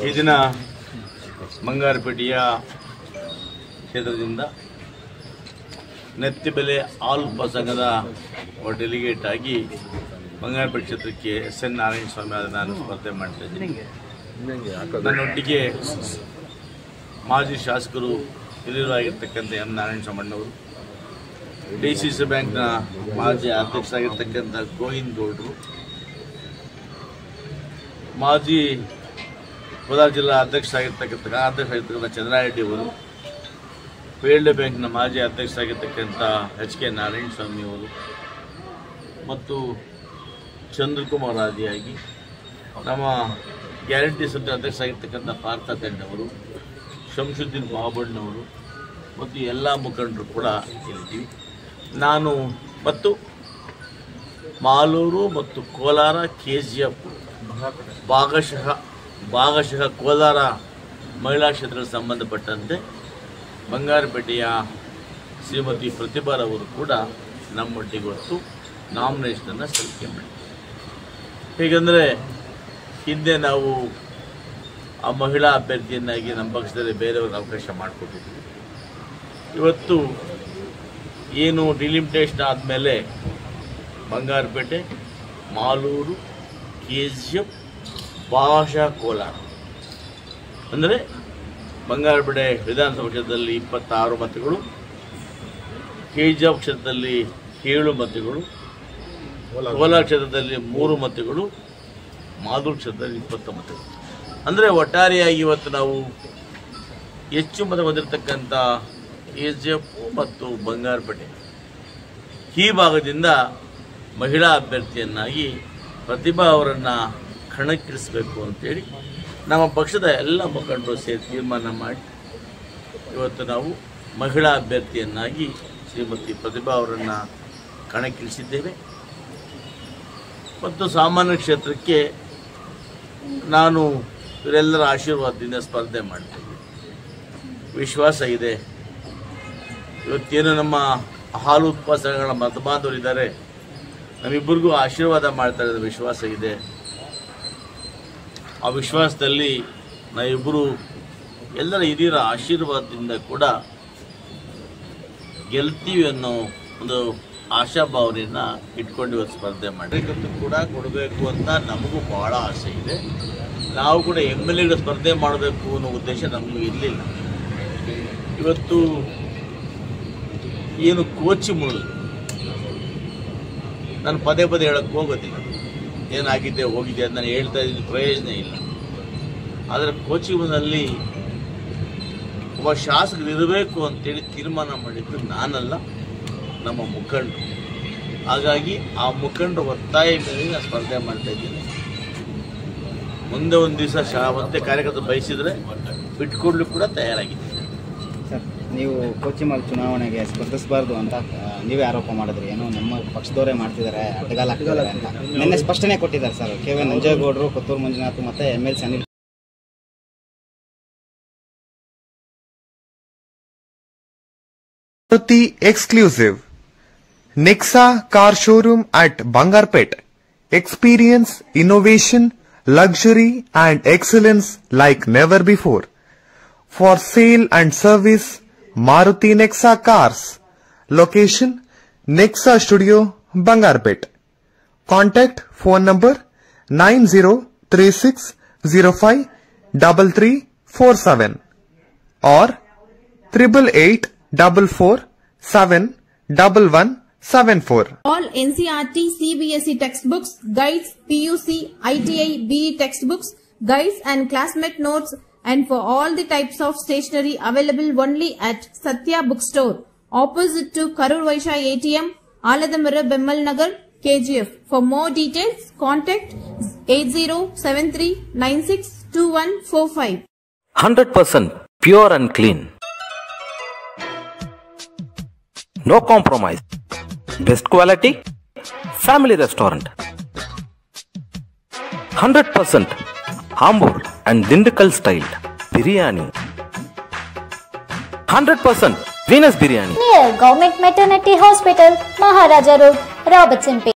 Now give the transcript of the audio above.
ಈ ದಿನ ಬಂಗಾರಪೇಟೆಯ ಕ್ಷೇತ್ರದಿಂದ ನೆತ್ತಿಬೆಲೆ ಆಲ್ಪ ಸಂಘದ ಡೆಲಿಗೇಟ್ ಆಗಿ ಬಂಗಾರಪೇಟೆ ಕ್ಷೇತ್ರಕ್ಕೆ ಎಸ್.ಎನ್. ನಾರಾಯಣ ಸ್ವಾಮಿ ಆದ ನಾನು ಸ್ಪರ್ಧೆ ಮಾಡ್ತಾ ಇದ್ದೀನಿ. ನನ್ನೊಟ್ಟಿಗೆ ಮಾಜಿ ಶಾಸಕರು ಹಿರಿಯರಾಗಿರ್ತಕ್ಕಂಥ ಎಂ. ನಾರಾಯಣ ಸ್ವಾಮಣ್ಣವರು, ಡಿ.ಸಿ.ಸಿ ಬ್ಯಾಂಕ್ನ ಮಾಜಿ ಅಧ್ಯಕ್ಷರಾಗಿರ್ತಕ್ಕಂಥ ಗೋವಿಂದ ಗೌಡರು, ಮಾಜಿ ಕೋಲಾರ ಜಿಲ್ಲಾ ಅಧ್ಯಕ್ಷರಾಗಿರ್ತಕ್ಕಂಥ ಚಂದ್ರಾರೆಡ್ಡಿ ಅವರು, ಫೀಲ್ಡ್ ಬ್ಯಾಂಕ್ನ ಮಾಜಿ ಅಧ್ಯಕ್ಷರಾಗಿರ್ತಕ್ಕಂಥ ಎಚ್.ಕೆ. ನಾರಾಯಣ ಸ್ವಾಮಿ ಅವರು ಮತ್ತು ಚಂದ್ರಕುಮಾರ್ ಆದಿಯಾಗಿ ನಮ್ಮ ಗ್ಯಾರಂಟಿ ಸಮಿತಿ ಅಧ್ಯಕ್ಷರಾಗಿರ್ತಕ್ಕಂಥ ಪಾರ್ಥ ತಂಡವರು, ಶಂಶುದ್ದೀನ್ ಬಾಬಣ್ಣವರು ಮತ್ತು ಎಲ್ಲ ಮುಖಂಡರು ಕೂಡ ಇಲ್ಲಿದ್ದೀವಿ. ನಾನು ಮತ್ತು ಮಾಲೂರು ಮತ್ತು ಕೋಲಾರ KGF ಭಾಗಶಃ ಕೋಲಾರ ಮಹಿಳಾ ಕ್ಷೇತ್ರಕ್ಕೆ ಸಂಬಂಧಪಟ್ಟಂತೆ ಬಂಗಾರಪೇಟೆಯ ಶ್ರೀಮತಿ ಪ್ರತಿಭಾರವರು ಕೂಡ ನಮ್ಮೊಟ್ಟಿಗೆ ಹೊತ್ತು ನಾಮಿನೇಷನನ್ನು ಸಲ್ಲಿಕೆ ಮಾಡಿ. ಹೇಗೆಂದರೆ ಹಿಂದೆ ನಾವು ಆ ಮಹಿಳಾ ಅಭ್ಯರ್ಥಿಯನ್ನಾಗಿ ನಮ್ಮ ಪಕ್ಷದಲ್ಲಿ ಬೇರೆಯವ್ರಿಗೆ ಅವಕಾಶ ಮಾಡಿಕೊಟ್ಟಿದ್ವಿ. ಇವತ್ತು ಏನು ಡಿಲಿಮಿಟೇಷನ್ ಆದಮೇಲೆ ಬಂಗಾರಪೇಟೆ, ಮಾಲೂರು, KGF ಭಾಗಶಃ ಕೋಲಾರ ಅಂದರೆ ಬಂಗಾರಪೇಟೆ ವಿಧಾನಸಭಾ ಕ್ಷೇತ್ರದಲ್ಲಿ 26 ಮತಗಳು, KGF ಕ್ಷೇತ್ರದಲ್ಲಿ 7 ಮತಗಳು, ಕೋಲಾರ ಕ್ಷೇತ್ರದಲ್ಲಿ 3 ಮತಗಳು, ಮಾಲೂರು ಕ್ಷೇತ್ರದಲ್ಲಿ 20 ಮತಗಳು. ಅಂದರೆ ಒಟ್ಟಾರೆಯಾಗಿ ಇವತ್ತು ನಾವು ಹೆಚ್ಚು ಮತ ಹೊಂದಿರತಕ್ಕಂಥ KGF ಮತ್ತು ಬಂಗಾರಪೇಟೆ ಈ ಭಾಗದಿಂದ ಮಹಿಳಾ ಅಭ್ಯರ್ಥಿಯನ್ನಾಗಿ ಪ್ರತಿಭಾ ಅವರನ್ನು ಕಣಕ್ಕಿಳಿಸಬೇಕು ಅಂತೇಳಿ ನಮ್ಮ ಪಕ್ಷದ ಎಲ್ಲ ಮುಖಂಡರು ಸೇರಿ ತೀರ್ಮಾನ ಮಾಡಿ ಇವತ್ತು ನಾವು ಮಹಿಳಾ ಅಭ್ಯರ್ಥಿಯನ್ನಾಗಿ ಶ್ರೀಮತಿ ಪ್ರತಿಭಾ ಅವರನ್ನು ಕಣಕ್ಕಿಳಿಸಿದ್ದೇವೆ. ಮತ್ತು ಸಾಮಾನ್ಯ ಕ್ಷೇತ್ರಕ್ಕೆ ನಾನು ಇವರೆಲ್ಲರ ಆಶೀರ್ವಾದದಿಂದ ಸ್ಪರ್ಧೆ ಮಾಡ್ತೇನೆ. ವಿಶ್ವಾಸ ಇದೆ. ಇವತ್ತೇನು ನಮ್ಮ ಹಾಲು ಉತ್ಪಾದಕಗಳ ಮತಬಾಂಧವರಿದ್ದಾರೆ, ನಮ್ಮಿಬ್ಬರಿಗೂ ಆಶೀರ್ವಾದ ಮಾಡ್ತಾ ಇರೋದು ವಿಶ್ವಾಸ ಇದೆ. ಆ ವಿಶ್ವಾಸದಲ್ಲಿ ನಾವಿಬ್ಬರು ಎಲ್ಲರ ಹಿರಿಯರ ಆಶೀರ್ವಾದದಿಂದ ಕೂಡ ಗೆಲ್ತೀವಿ ಅನ್ನೋ ಒಂದು ಆಶಾಭಾವನೆಯನ್ನು ಇಟ್ಕೊಂಡು ಇವತ್ತು ಸ್ಪರ್ಧೆ ಮಾಡಿ ಕೂಡ ಕೊಡಬೇಕು ಅಂತ ನಮಗೂ ಭಾಳ ಆಸೆ ಇದೆ. ನಾವು ಕೂಡ MLA ಸ್ಪರ್ಧೆ ಮಾಡಬೇಕು ಅನ್ನೋ ಉದ್ದೇಶ ನಮಗೂ ಇರಲಿಲ್ಲ. ಇವತ್ತು ಏನು ಕೋಚಿಂಗ್ ಮೂಲಕ ನಾನು ಪದೇ ಹೇಳಕ್ಕೆ ಹೋಗೋದಿಲ್ಲ, ಏನಾಗಿದೆ ಹೋಗಿದೆ ಅಂತ ನಾನು ಹೇಳ್ತಾ ಇದ್ದೀನಿ, ಪ್ರಯೋಜನ ಇಲ್ಲ. ಆದರೆ ಕೋಚಿಂಗ್ನಲ್ಲಿ ಒಬ್ಬ ಶಾಸಕರು ಇರಬೇಕು ಅಂತೇಳಿ ತೀರ್ಮಾನ ಮಾಡಿದ್ದು ನಾನಲ್ಲ, ನಮ್ಮ ಮುಖಂಡರು. ಹಾಗಾಗಿ ಆ ಮುಖಂಡರ ಒತ್ತಾಯ ಮೇಲೆ ನಾನು ಸ್ಪರ್ಧೆ ಮಾಡ್ತಾ ಇದ್ದೀನಿ. ಮುಂದೆ ಒಂದು ದಿವಸ ಮತ್ತೆ ಕಾರ್ಯಕರ್ತರು ಬಯಸಿದರೆ ಬಿಟ್ಕೊಡ್ಲಿಕ್ಕೆ ಕೂಡ ತಯಾರಾಗಿದ್ದೀನಿ. ಸರ್, ನೀವು ಕೋಚಿಮಲ್ ಚುನಾವಣೆಗೆ ಸ್ಪರ್ಧಿಸಬಾರ್ದು ಅಂತ ನೀವೇ ಆರೋಪ ಮಾಡಿದ್ರಿ. ಏನೋ ನಮ್ಮ ಪಕ್ಷದವರೇ ಮಾಡ್ತಿದ್ದಾರೆ, ಅಡ್ಡಗಾಲ ಹಾಕ್ತಿದ್ದಾರೆ ಅಂತ ನಿನ್ನೆ ಸ್ಪಷ್ಟನೆ ಕೊಟ್ಟಿದ್ದಾರೆ ಸರ್. KV ನಂಜೇಗೌಡರು, ಕೊತ್ತೂರು ಮಂಜುನಾಥ್ ಮತ್ತೆ MLC Anil. Exclusive Nexa car showroom at Bangarpet. Experience, innovation, luxury and excellence like never before. For sale and service, Maruti Nexa cars. Location, Nexa Studio, Bangarpet. Contact phone number 9036053347 or 8884471174. All NCERT, CBSE textbooks, guides, PUC, ITI, BE textbooks, guides and classmate notes, and for all the types of stationery available only at Satya Bookstore, opposite to Karur Vaishya ATM, Aladamara, Bemmal Nagar, KGF. For more details, contact 8073962145. 100% pure and clean. No compromise. Best quality. Family restaurant. 100% Ambur and Dindukal style biryani. 100% Venus biryani. Near Government Maternity Hospital, Maharaja Road, Robertson Pay.